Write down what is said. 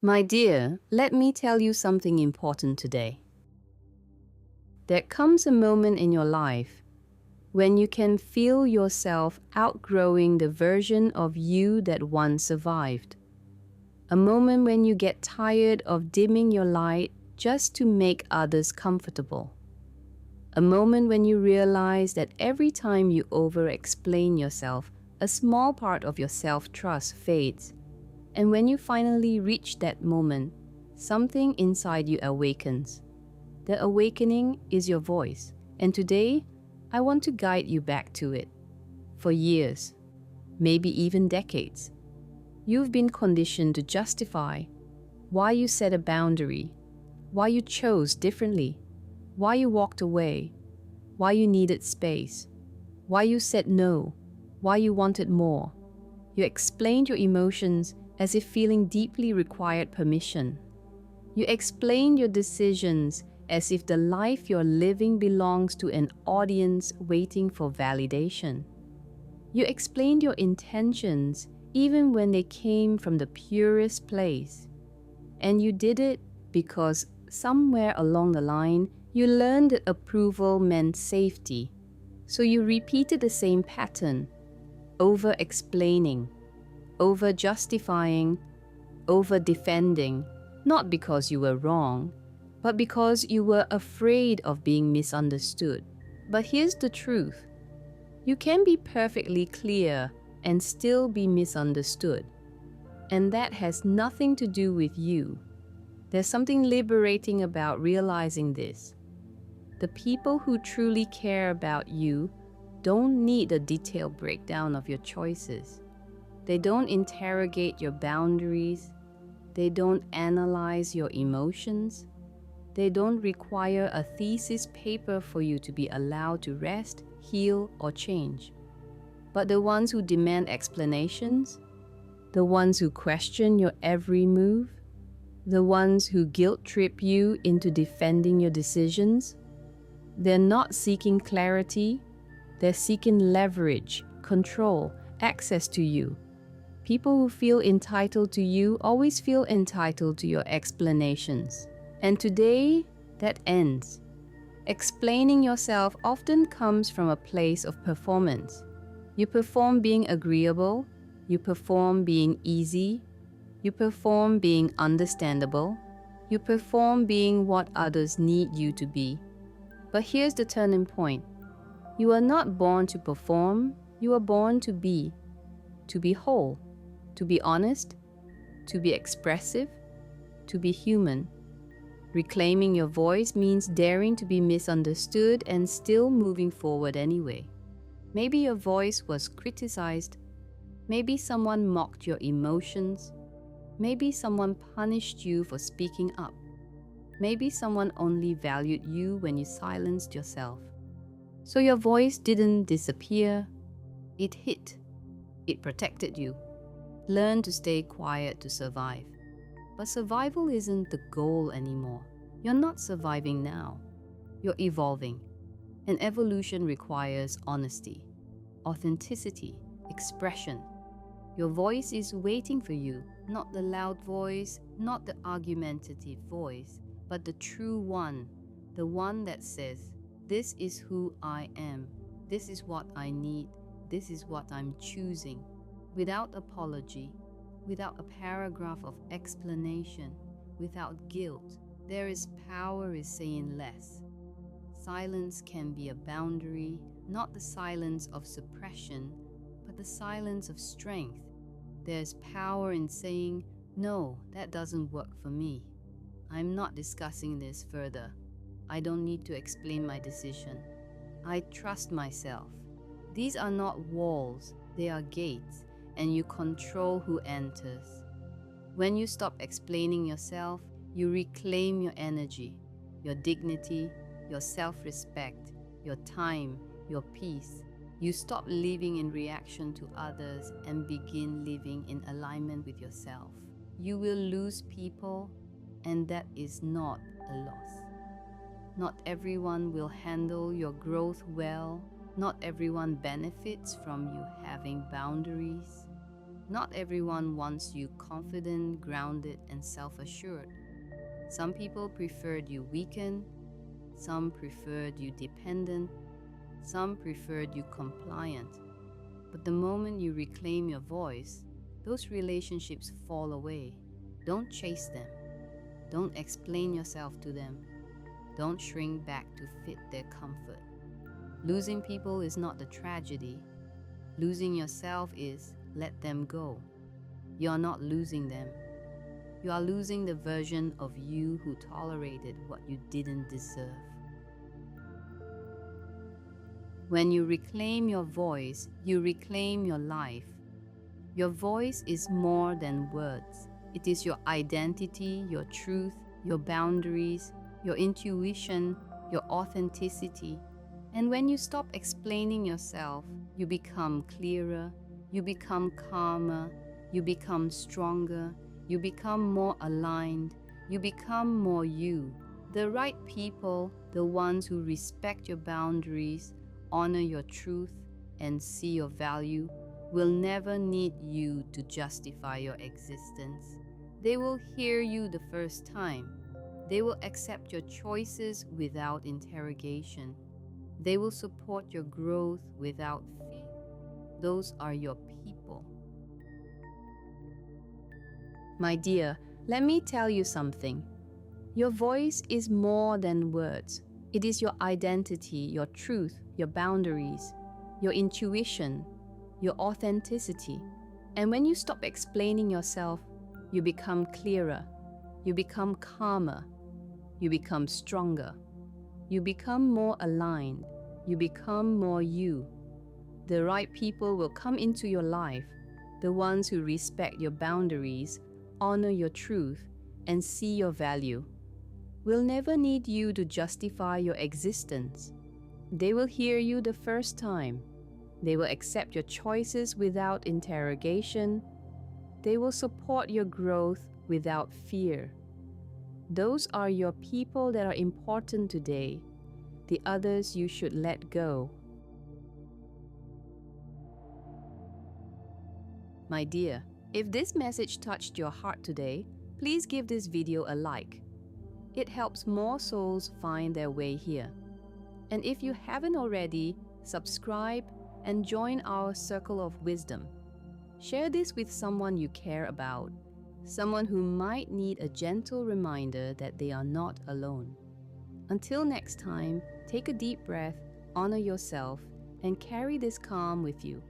My dear, let me tell you something important today. There comes a moment in your life when you can feel yourself outgrowing the version of you that once survived. A moment when you get tired of dimming your light just to make others comfortable. A moment when you realize that every time you over-explain yourself, a small part of your self-trust fades. And when you finally reach that moment, something inside you awakens. The awakening is your voice, and today, I want to guide you back to it. For years, maybe even decades, you've been conditioned to justify why you set a boundary, why you chose differently, why you walked away, why you needed space, why you said no, why you wanted more. You explained your emotions as if feeling deeply required permission. You explained your decisions as if the life you're living belongs to an audience waiting for validation. You explained your intentions even when they came from the purest place. And you did it because somewhere along the line, you learned that approval meant safety. So you repeated the same pattern, over-explaining, over-justifying, over-defending, not because you were wrong, but because you were afraid of being misunderstood. But here's the truth. You can be perfectly clear and still be misunderstood. And that has nothing to do with you. There's something liberating about realizing this. The people who truly care about you don't need a detailed breakdown of your choices. They don't interrogate your boundaries. They don't analyze your emotions. They don't require a thesis paper for you to be allowed to rest, heal, or change. But the ones who demand explanations, the ones who question your every move, the ones who guilt-trip you into defending your decisions, they're not seeking clarity, they're seeking leverage, control, access to you. People who feel entitled to you always feel entitled to your explanations. And today, that ends. Explaining yourself often comes from a place of performance. You perform being agreeable, you perform being easy, you perform being understandable, you perform being what others need you to be. But here's the turning point. You are not born to perform, you are born to be whole. To be honest, to be expressive, to be human. Reclaiming your voice means daring to be misunderstood and still moving forward anyway. Maybe your voice was criticized. Maybe someone mocked your emotions. Maybe someone punished you for speaking up. Maybe someone only valued you when you silenced yourself. So your voice didn't disappear. It hit. It protected you. Learn to stay quiet to survive. But survival isn't the goal anymore. You're not surviving now. You're evolving. And evolution requires honesty, authenticity, expression. Your voice is waiting for you, not the loud voice, not the argumentative voice, but the true one, the one that says, "This is who I am. This is what I need. This is what I'm choosing." Without apology, without a paragraph of explanation, without guilt, there is power in saying less. Silence can be a boundary, not the silence of suppression, but the silence of strength. There's power in saying, "No, that doesn't work for me. I'm not discussing this further. I don't need to explain my decision. I trust myself." These are not walls, they are gates, and you control who enters. When you stop explaining yourself, you reclaim your energy, your dignity, your self-respect, your time, your peace. You stop living in reaction to others and begin living in alignment with yourself. You will lose people, and that is not a loss. Not everyone will handle your growth well. Not everyone benefits from you having boundaries. Not everyone wants you confident, grounded, and self-assured. Some people preferred you weakened, some preferred you dependent, some preferred you compliant. But the moment you reclaim your voice, those relationships fall away. Don't chase them. Don't explain yourself to them. Don't shrink back to fit their comfort. Losing people is not the tragedy. Losing yourself is let them go. You are not losing them. You are losing the version of you who tolerated what you didn't deserve. When you reclaim your voice, you reclaim your life. Your voice is more than words. It is your identity, your truth, your boundaries, your intuition, your authenticity. And when you stop explaining yourself, you become clearer, you become calmer, you become stronger, you become more aligned, you become more you. The right people, the ones who respect your boundaries, honor your truth, and see your value, will never need you to justify your existence. They will hear you the first time. They will accept your choices without interrogation. They will support your growth without fear. Those are your people. My dear, let me tell you something. Your voice is more than words. It is your identity, your truth, your boundaries, your intuition, your authenticity. And when you stop explaining yourself, you become clearer, you become calmer, you become stronger, you become more aligned, you become more you. The right people will come into your life, the ones who respect your boundaries, honor your truth, and see your value. Will never need you to justify your existence. They will hear you the first time. They will accept your choices without interrogation. They will support your growth without fear. Those are your people that are important today. The others you should let go. My dear, if this message touched your heart today, please give this video a like. It helps more souls find their way here. And if you haven't already, subscribe and join our circle of wisdom. Share this with someone you care about, someone who might need a gentle reminder that they are not alone. Until next time, take a deep breath, honor yourself, and carry this calm with you.